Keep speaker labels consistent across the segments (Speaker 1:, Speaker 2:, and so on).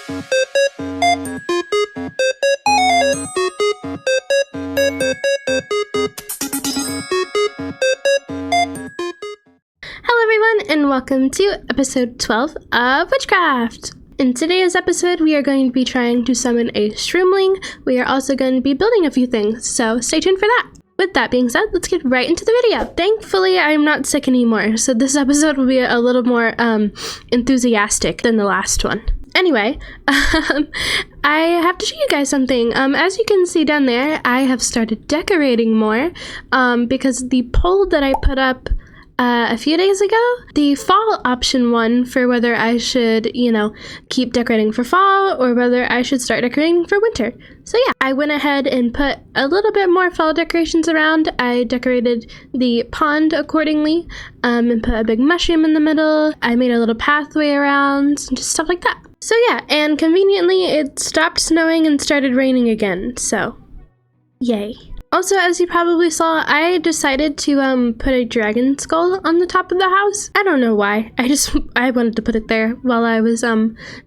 Speaker 1: Hello everyone, and welcome to episode 12 of WitchCraft! In today's episode, we are going to be trying to summon a shroomling. We are also going to be building a few things, so stay tuned for that. With that being said, let's get right into the video. Thankfully, I'm not sick anymore, so this episode will be a little more enthusiastic than the last one. Anyway, I have to show you guys something. As you can see down there, I have started decorating more because the poll that I put up a few days ago, the fall option one for whether I should, keep decorating for fall or whether I should start decorating for winter. So yeah, I went ahead and put a little bit more fall decorations around. I decorated the pond accordingly and put a big mushroom in the middle. I made a little pathway around and just stuff like that. So yeah, and conveniently it stopped snowing and started raining again, so yay. Also, as you probably saw, I decided to put a dragon skull on the top of the house. I don't know why. I wanted to put it there while I was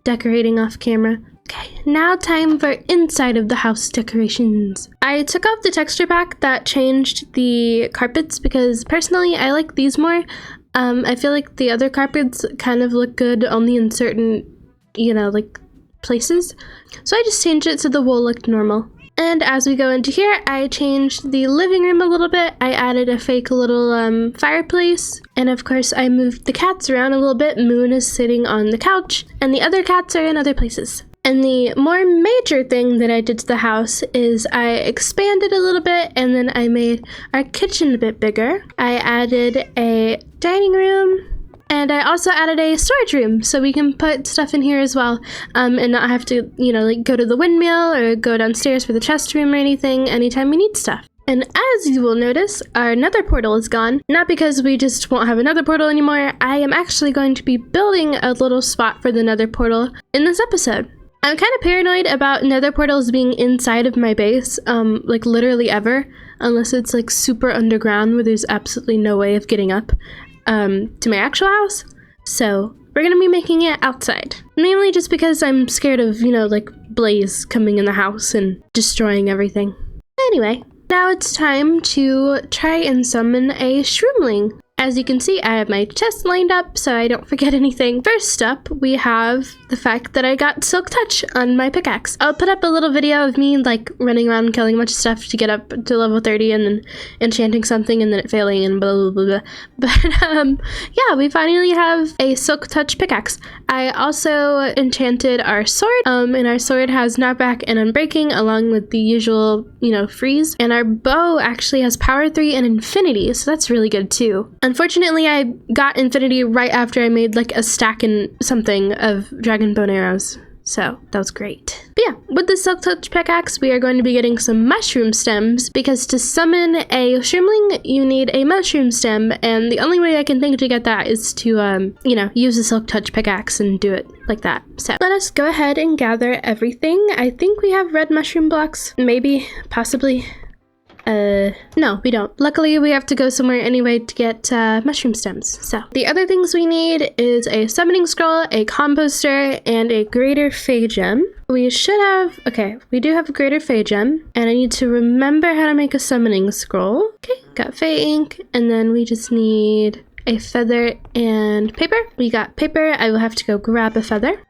Speaker 1: decorating off camera. Okay, now time for inside of the house decorations. I took off the texture pack that changed the carpets because personally I like these more. I feel like the other carpets kind of look good only in certain, places. So I just changed it so the wool looked normal. And as we go into here, I changed the living room a little bit. I added a fake little fireplace. And of course, I moved the cats around a little bit. Moon is sitting on the couch, and the other cats are in other places. And the more major thing that I did to the house is I expanded a little bit, and then I made our kitchen a bit bigger. I added a dining room, and I also added a storage room so we can put stuff in here as well and not have to, go to the windmill or go downstairs for the chest room or anything anytime we need stuff. And as you will notice, our nether portal is gone. Not because we just won't have another portal anymore. I am actually going to be building a little spot for the nether portal in this episode. I'm kind of paranoid about nether portals being inside of my base, literally ever, unless it's super underground where there's absolutely no way of getting up to my actual house. So we're gonna be making it outside, mainly just because I'm scared of Blaze coming in the house and destroying everything. Anyway, now it's time to try and summon a shroomling. As you can see, I have my chest lined up so I don't forget anything. First up, we have the fact that I got Silk Touch on my pickaxe. I'll put up a little video of me running around killing a bunch of stuff to get up to level 30 and then enchanting something and then it failing and blah blah blah blah. But yeah, we finally have a Silk Touch pickaxe. I also enchanted our sword, and our sword has knockback and unbreaking along with the usual, freeze. And our bow actually has power 3 and infinity, so that's really good too. Unfortunately, I got infinity right after I made a stack and something of dragon bone arrows, so that was great. But yeah, with the Silk Touch pickaxe, we are going to be getting some mushroom stems because to summon a shroomling, you need a mushroom stem, and the only way I can think to get that is to, use the Silk Touch pickaxe and do it like that. So let us go ahead and gather everything. I think we have red mushroom blocks, maybe, possibly. No, we don't. Luckily, we have to go somewhere anyway to get mushroom stems. So the other things we need is a summoning scroll, a composter, and a greater fey gem. We should have, we do have a greater fey gem, and I need to remember how to make a summoning scroll. Okay, got fey ink, and then we just need a feather and paper. We got paper. I will have to go grab a feather.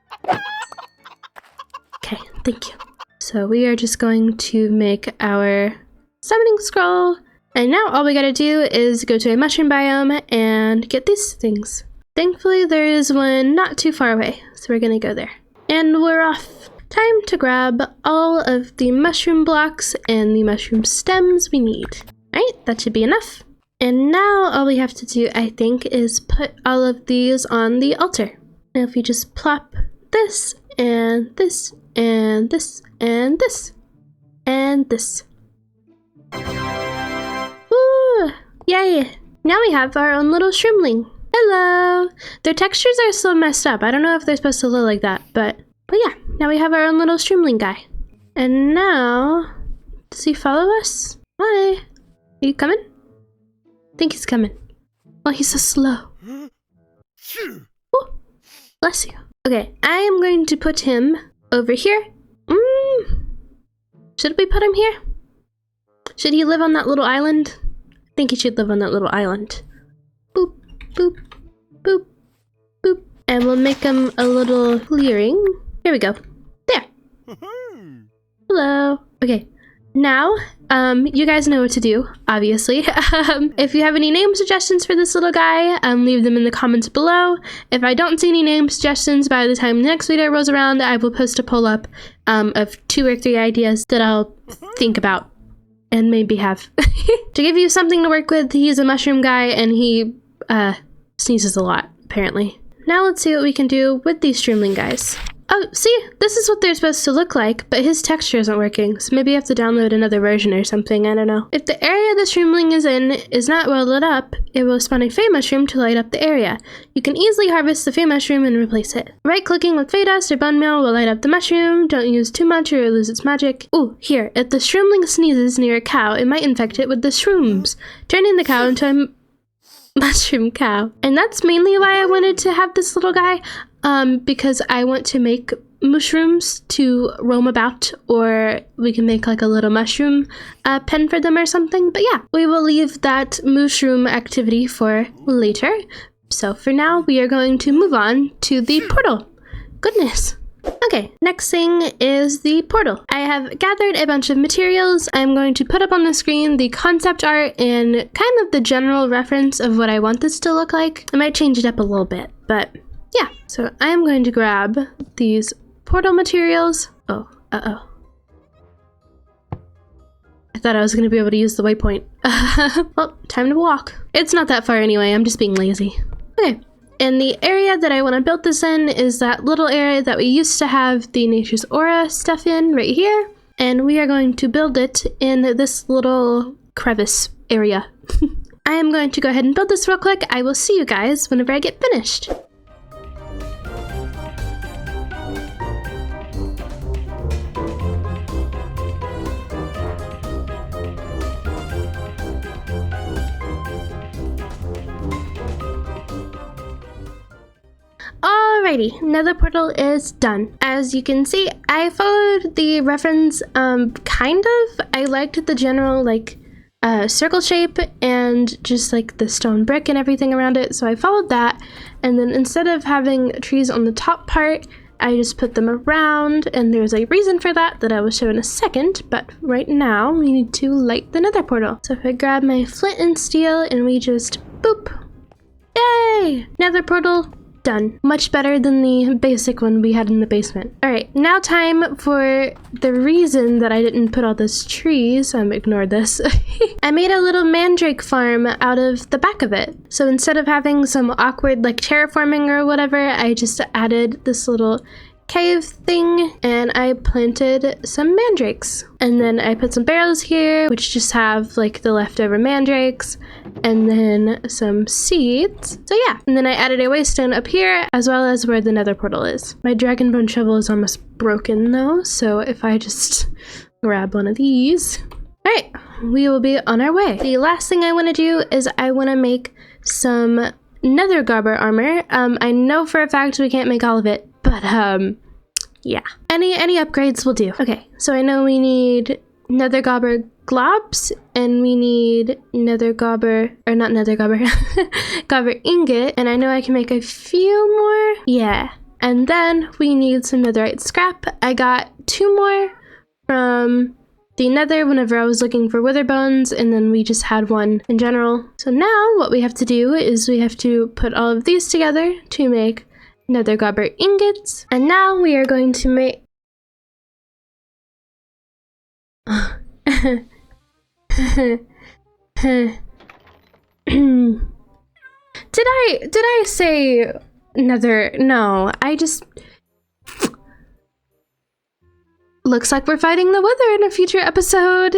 Speaker 1: Okay, thank you. So we are just going to make our summoning scroll, and now all we gotta do is go to a mushroom biome and get these things. Thankfully there is one not too far away, so we're gonna go there. And we're off. Time to grab all of the mushroom blocks and the mushroom stems we need. Alright, that should be enough. And now all we have to do, I think, is put all of these on the altar. Now if you just plop this, and this, and this, and this, and this. Woo! Yay! Now we have our own little shroomling. Hello! Their textures are still messed up. I don't know if they're supposed to look like that, but yeah, now we have our own little shroomling guy. And now, does he follow us? Hi! Are you coming? I think he's coming. Oh, he's so slow. Ooh, bless you. Okay, I am going to put him over here. Should we put him here? Should he live on that little island? I think he should live on that little island. Boop, boop, boop, boop. And we'll make him a little clearing. Here we go. There. Hello. Okay. Now, you guys know what to do, obviously. If you have any name suggestions for this little guy, leave them in the comments below. If I don't see any name suggestions by the time the next video rolls around, I will post a poll up of 2 or 3 ideas that I'll think about and maybe have. To give you something to work with, he's a mushroom guy and he sneezes a lot, apparently. Now let's see what we can do with these shroomling guys. Oh, see? This is what they're supposed to look like, but his texture isn't working, so maybe I have to download another version or something, I don't know. If the area the shroomling is in is not well lit up, it will spawn a fey mushroom to light up the area. You can easily harvest the fey mushroom and replace it. Right-clicking with fey dust or bone meal will light up the mushroom. Don't use too much or it'll lose its magic. Ooh, here. If the shroomling sneezes near a cow, it might infect it with the shrooms, turning the cow into a mushroom cow. And that's mainly why I wanted to have this little guy. Because I want to make mushrooms to roam about, or we can make like a little mushroom pen for them or something. But yeah, we will leave that mushroom activity for later. So for now, we are going to move on to the portal. Goodness. Okay, next thing is the portal. I have gathered a bunch of materials. I'm going to put up on the screen the concept art and kind of the general reference of what I want this to look like. I might change it up a little bit, but yeah, so I am going to grab these portal materials. Oh, uh-oh. I thought I was going to be able to use the waypoint. Well, time to walk. It's not that far anyway, I'm just being lazy. Okay, and the area that I want to build this in is that little area that we used to have the Nature's Aura stuff in right here. And we are going to build it in this little crevice area. I am going to go ahead and build this real quick. I will see you guys whenever I get finished. Alrighty, nether portal is done. As you can see, I followed the reference, kind of. I liked the general, like, circle shape and just, like, the stone brick and everything around it, so I followed that. And then instead of having trees on the top part, I just put them around, and there's a reason for that I will show in a second, but right now we need to light the nether portal. So if I grab my flint and steel and we just boop, yay! Nether portal done. Much better than the basic one we had in the basement. Alright, now time for the reason that I didn't put all those trees. Ignore this. I made a little mandrake farm out of the back of it. So instead of having some awkward like terraforming or whatever, I just added this little cave thing and I planted some mandrakes. And then I put some barrels here, which just have like the leftover mandrakes, and then some seeds. So yeah, and then I added a waystone up here as well as where the nether portal is. My dragon bone shovel is almost broken though, so if I just grab one of these. All right, we will be on our way. The last thing I want to do is I want to make some nether garber armor. I know for a fact we can't make all of it, but yeah, any upgrades will do. Okay, so I know we need nether garber globs, and we need nether garber, or not nether garber, garber ingot, and I know I can make a few more. Yeah, and then we need some netherite scrap. I got 2 more from the nether whenever I was looking for wither bones, and then we just had 1 in general. So now what we have to do is we have to put all of these together to make nether garber ingots, and now we are going to make Did I say nether? No, I just looks like we're fighting the wither in a future episode.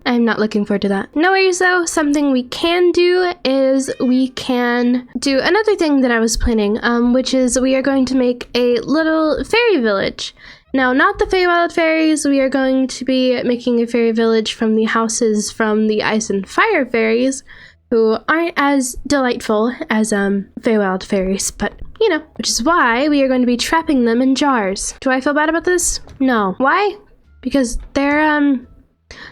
Speaker 1: I'm not looking forward to that. No worries though, something we can do is we can do another thing that I was planning, which is we are going to make a little fairy village. Now, not the Feywild fairies, we are going to be making a fairy village from the houses from the Ice and Fire fairies, who aren't as delightful as Feywild fairies, but You know, which is why we are going to be trapping them in jars. Do I feel bad about this? No. Why? Because they're,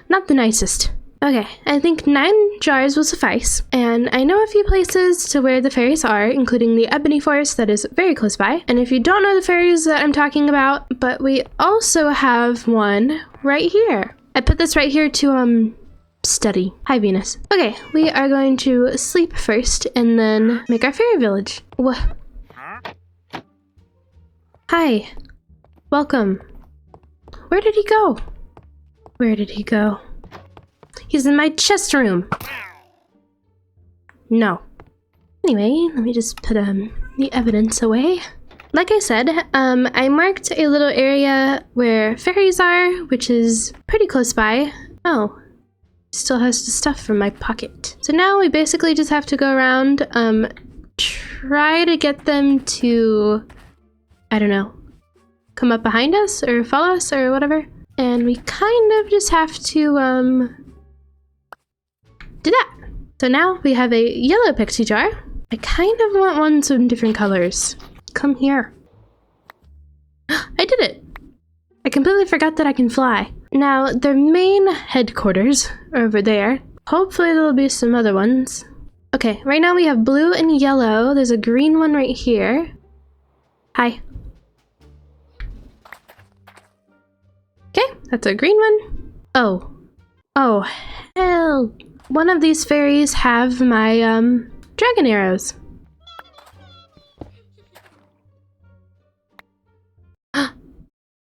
Speaker 1: not the nicest. Okay, I think 9 jars will suffice, and I know a few places to where the fairies are, including the ebony forest that is very close by. And if you don't know the fairies that I'm talking about, but we also have one right here. I put this right here to, study. Hi, Venus. Okay, we are going to sleep first and then make our fairy village. What? Hi. Welcome. Where did he go? Where did he go? He's in my chest room. No. Anyway, let me just put the evidence away. Like I said, I marked a little area where fairies are, which is pretty close by. Oh, still has the stuff from my pocket. So now we basically just have to go around, try to get them to, I don't know, come up behind us or follow us or whatever. And we kind of just have to, do that. So now we have a yellow pixie jar. I kind of want ones in different colors. Come here. I did it! I completely forgot that I can fly. Now, their main headquarters are over there. Hopefully there'll be some other ones. Okay, right now we have blue and yellow. There's a green one right here. Hi. Okay, that's a green one. Oh. Oh, hell. One of these fairies have my, dragon arrows.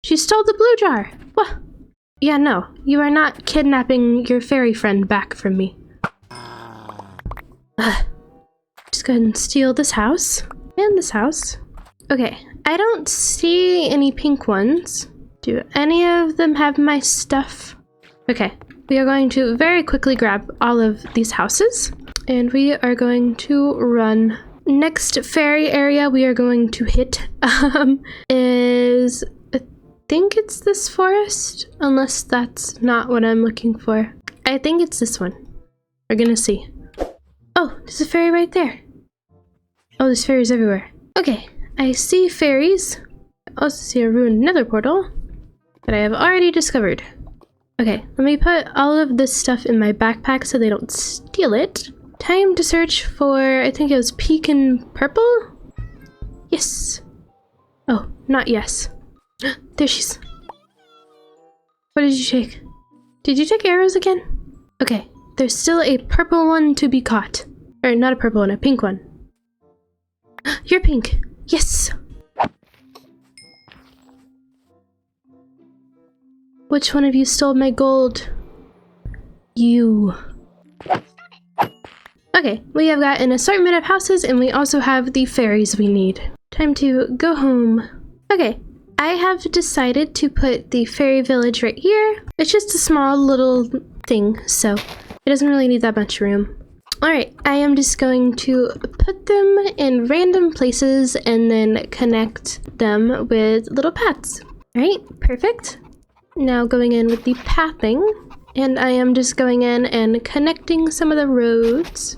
Speaker 1: She stole the blue jar. What? Yeah, no. You are not kidnapping your fairy friend back from me. Just go ahead and steal this house. And this house. Okay. I don't see any pink ones. Do any of them have my stuff? Okay. We are going to very quickly grab all of these houses. And we are going to run. Next fairy area we are going to hit is... I think it's this forest, unless that's not what I'm looking for. I think it's this one. We're gonna see. Oh, there's a fairy right there. Oh, there's fairies everywhere. Okay, I see fairies. I also see a ruined nether portal that I have already discovered. Okay, let me put all of this stuff in my backpack so they don't steal it. Time to search for, I think it was pink and purple? Yes. Oh, not yes. There she is. What did you take? Did you take arrows again? Okay, there's still a purple one to be caught. Or not a purple one, a pink one. You're pink. Yes! Which one of you stole my gold? You. Okay, we have got an assortment of houses and we also have the fairies we need. Time to go home. Okay. I have decided to put the fairy village right here. It's just a small little thing, so it doesn't really need that much room. Alright, I am just going to put them in random places and then connect them with little paths. Alright, perfect. Now going in with the pathing, and I am just going in and connecting some of the roads.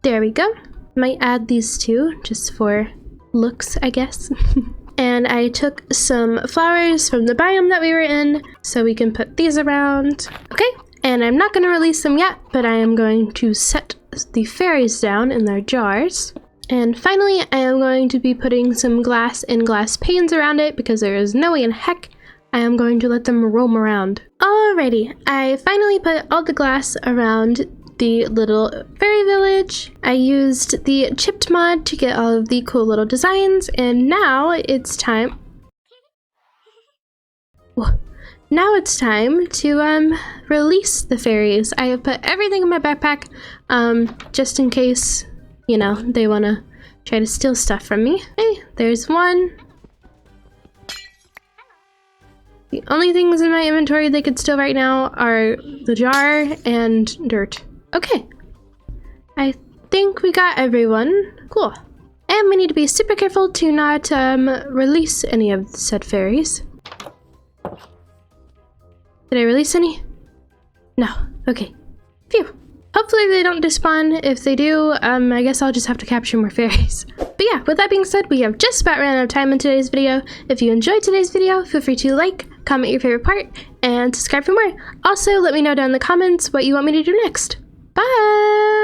Speaker 1: There we go. Might add these two just for looks, I guess. And I took some flowers from the biome that we were in, so we can put these around. Okay, and I'm not going to release them yet, but I am going to set the fairies down in their jars. And finally, I am going to be putting some glass and glass panes around it because there is no way in heck I am going to let them roam around. Alrighty, I finally put all the glass around the little fairy village. I used the chipped mod to get all of the cool little designs, and now it's time. Now it's time to release the fairies. I have put everything in my backpack, just in case, you know, they wanna try to steal stuff from me. Hey, there's one. The only things in my inventory they could steal right now are the jar and dirt. Okay, I think we got everyone. Cool. And we need to be super careful to not release any of the said fairies. Did I release any? No. Okay. Phew. Hopefully they don't despawn. If they do, I guess I'll just have to capture more fairies. But yeah, with that being said, we have just about ran out of time in today's video. If you enjoyed today's video, feel free to like, comment your favorite part, and subscribe for more. Also, let me know down in the comments what you want me to do next. Bye!